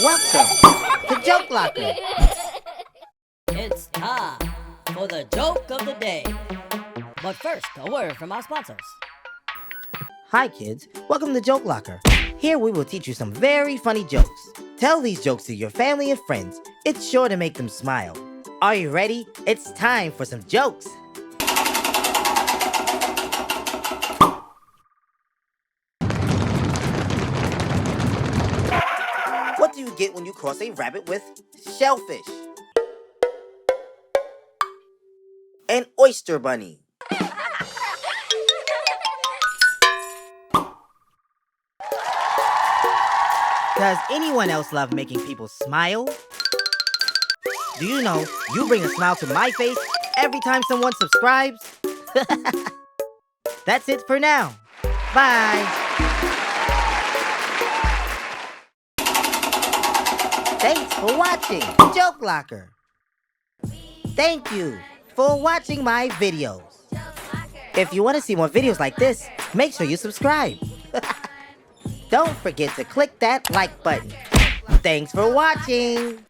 Welcome to Joke Locker. It's time for the joke of the day. But first, a word from our sponsors. Hi kids, welcome to Joke Locker. Here we will teach you some very funny jokes. Tell these jokes to your family and friends. It's sure to make them smile. Are you ready? It's time for some jokes. What do you get when you cross a rabbit with shellfish? An oyster bunny. Does anyone else love making people smile? Do you know you bring a smile to my face every time someone subscribes? That's it for now. Bye. Thanks for watching Joke Locker. Thank you for watching my videos. If you want to see more videos like this, make sure you subscribe. Don't forget to click that like button. Thanks for watching.